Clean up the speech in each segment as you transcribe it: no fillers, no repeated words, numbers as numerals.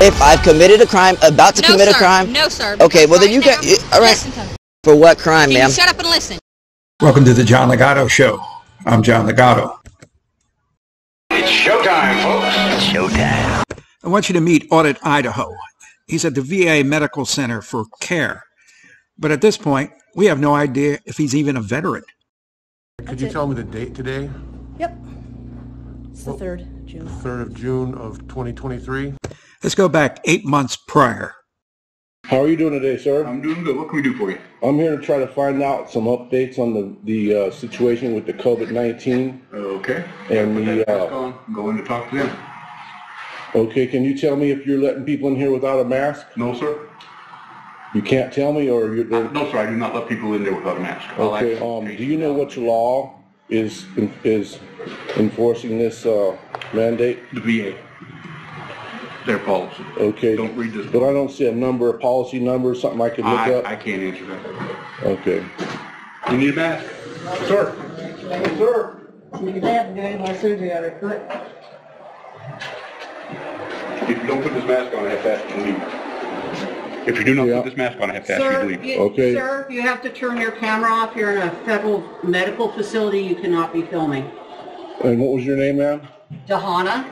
If I've committed a crime, about to commit a crime? No, sir. Okay, well then you got... All right. For what crime, ma'am? Shut up and listen. Welcome to the John Ligato Show. I'm John Ligato. It's showtime, folks. It's showtime. I want you to meet Audit Idaho. He's at the VA Medical Center for care. But at this point, we have no idea if he's even a veteran. Could you tell me the date today? Yep. It's the 3rd of June. 3rd of June of 2023. Let's go back 8 months prior. How are you doing today, sir? I'm doing good. What can we do for you? I'm here to try to find out some updates on the situation with the COVID-19. Okay. And go in to talk to them. Okay, can you tell me if you're letting people in here without a mask? No, sir. You can't tell me, or you're... No, sir. I do not let people in there without a mask. Okay. Do you know which law is enforcing this mandate? The VA. Their policy. Okay. Don't read this. But I don't see a number, a policy number, something I could look up. I can't answer that. Okay. You need a mask? Sir. Yes, sir. You have to do any more surgery on her foot. If you don't put this mask on, I have to ask you to leave. If you do not put this mask on, I have to ask you to leave. Okay. Sir, you have to turn your camera off. You're in a federal medical facility. You cannot be filming. And what was your name, ma'am? Dahana,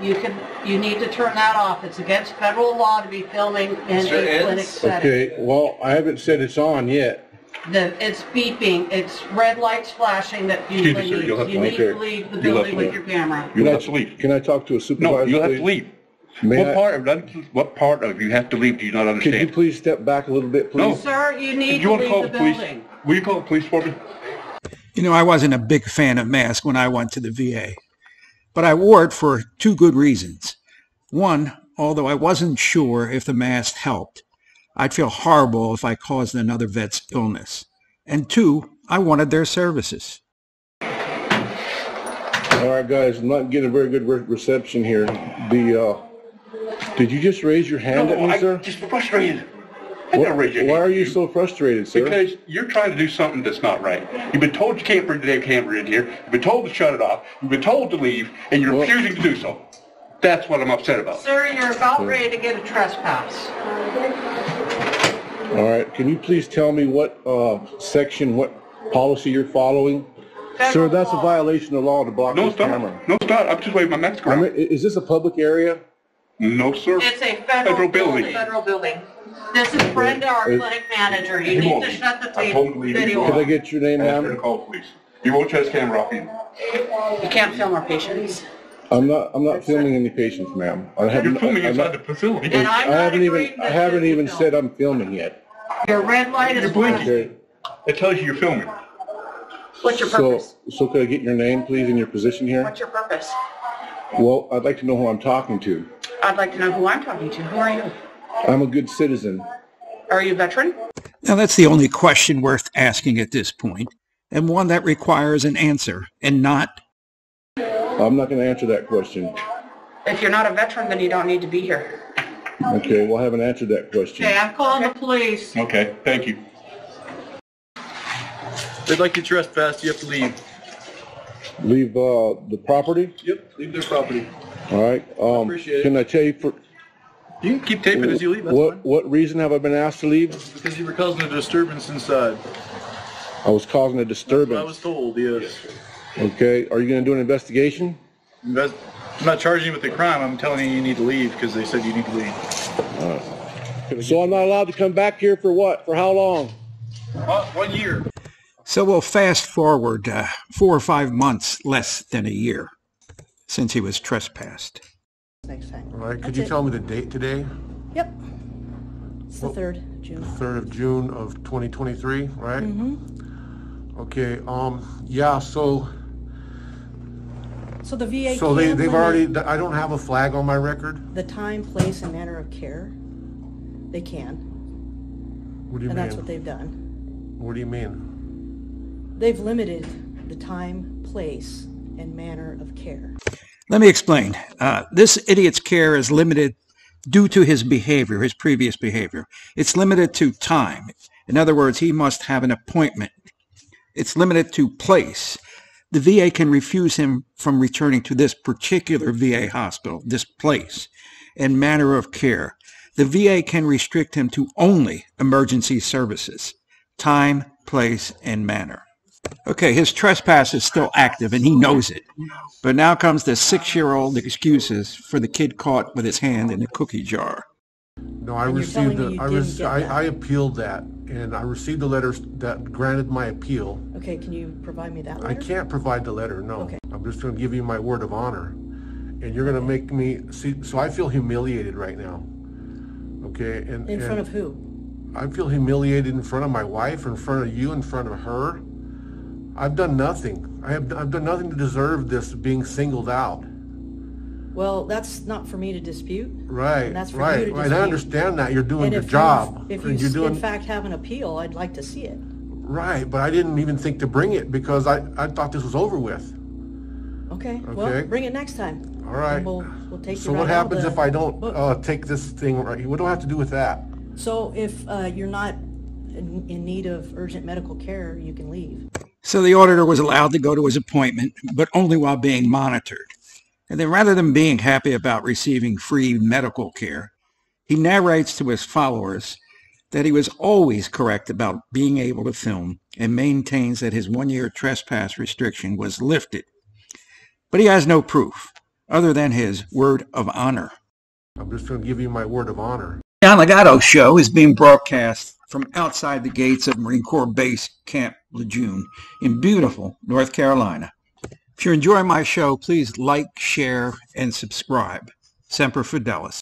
you need to turn that off. It's against federal law to be filming in a clinic setting. Okay, well, I haven't said it's on yet. It's beeping. It's red lights flashing that you need to leave the building with your camera. You'll have to leave. Can I talk to a supervisor? No, you'll have to leave. What part of you have to leave do you not understand? Could you please step back a little bit, please? No. Sir, you need to leave the building. Will you call the police for me? You know, I wasn't a big fan of masks when I went to the VA. But I wore it for 2 good reasons. One, although I wasn't sure if the mask helped, I'd feel horrible if I caused another vet's illness. And 2, I wanted their services. All right, guys, I'm not getting a very good reception here. Did you just raise your hand at me, sir? I'm just frustrated. Why are you so frustrated, sir? Because you're trying to do something that's not right. You've been told you can't bring the damn camera in here. You've been told to shut it off. You've been told to leave, and you're refusing to do so. That's what I'm upset about. Sir, you're about ready to get a trespass. All right. Can you please tell me what section, what policy you're following? Sir, that's a violation of law to block this camera. No, it's not. I'm just waving my mask around. Is this a public area? No, sir. It's a federal building. Federal building. This is Brenda, our clinic manager. You need to shut the video off. Can I get your name, ma'am? I'm going to call the police. You won't shut his camera off either. You can't film our patients. I'm not filming any patients, ma'am. You're filming inside the facility. And I haven't even said I'm filming yet. Your red light is blinking. Okay. It tells you you're filming. What's your purpose? So could I get your name, please, and your position here? What's your purpose? Well, I'd like to know who I'm talking to. I'd like to know who I'm talking to. Who are you? I'm a good citizen. Are you a veteran? Now, that's the only question worth asking at this point, and one that requires an answer, and not... I'm not going to answer that question. If you're not a veteran, then you don't need to be here. Okay, well, I haven't answered that question. Okay, I'm calling the police. Okay, thank you. They'd like you to trespass. You have to leave. Leave the property? Yep, leave their property. All right. Appreciate it. Can I tell you for... You can keep taping as you leave. That's fine. What reason have I been asked to leave? Because you were causing a disturbance inside. I was causing a disturbance. That's what I was told, yes. Okay. Are you going to do an investigation? I'm not charging you with a crime. I'm telling you need to leave because they said you need to leave. All right. So I'm not allowed to come back here for what? For how long? 1 year. So we'll fast forward 4 or 5 months, less than a year, since he was trespassed. Next time. All right. Could you tell me the date today? Yep. It's the 3rd of June. 3rd of June of 2023, right? Mm-hmm. Okay. Yeah. So the VA. So they've already. I don't have a flag on my record. The time, place, and manner of care. They can. What do you mean? And that's what they've done. What do you mean? They've limited the time, place, and manner of care. Let me explain. This idiot's care is limited due to his behavior, his previous behavior. It's limited to time. In other words, he must have an appointment. It's limited to place. The VA can refuse him from returning to this particular VA hospital, this place, and manner of care. the VA can restrict him to only emergency services, time, place, and manner. Okay, his trespass is still active, and he knows it. But now comes the 6-year-old excuses for the kid caught with his hand in the cookie jar. No, I received I appealed that, and I received a letter that granted my appeal. Okay, can you provide me that letter? I can't provide the letter, no. Okay. I'm just going to give you my word of honor. And you're going to make me, see, so I feel humiliated right now. Okay? And in front of who? I feel humiliated in front of my wife, in front of you, in front of her. I've done nothing. I've done nothing to deserve this being singled out. Well, that's not for me to dispute. Right, And that's for right, you to right. dispute. I understand that. You're doing And your if job. If and you, you're doing, in fact, have an appeal, I'd like to see it. right, but I didn't even think to bring it because I thought this was over with. Okay, well, bring it next time. All right. And we'll take So you what right out of happens the if I don't book. take this thing right? What do I have to do with that? So if you're not in need of urgent medical care, you can leave. So the auditor was allowed to go to his appointment, but only while being monitored. And then rather than being happy about receiving free medical care, he narrates to his followers that he was always correct about being able to film and maintains that his 1-year trespass restriction was lifted. But he has no proof other than his word of honor. I'm just going to give you my word of honor. John Ligato Show is being broadcast from outside the gates of Marine Corps Base Camp Lejeune in beautiful North Carolina. If you're enjoying my show, please like, share, and subscribe. Semper Fidelis.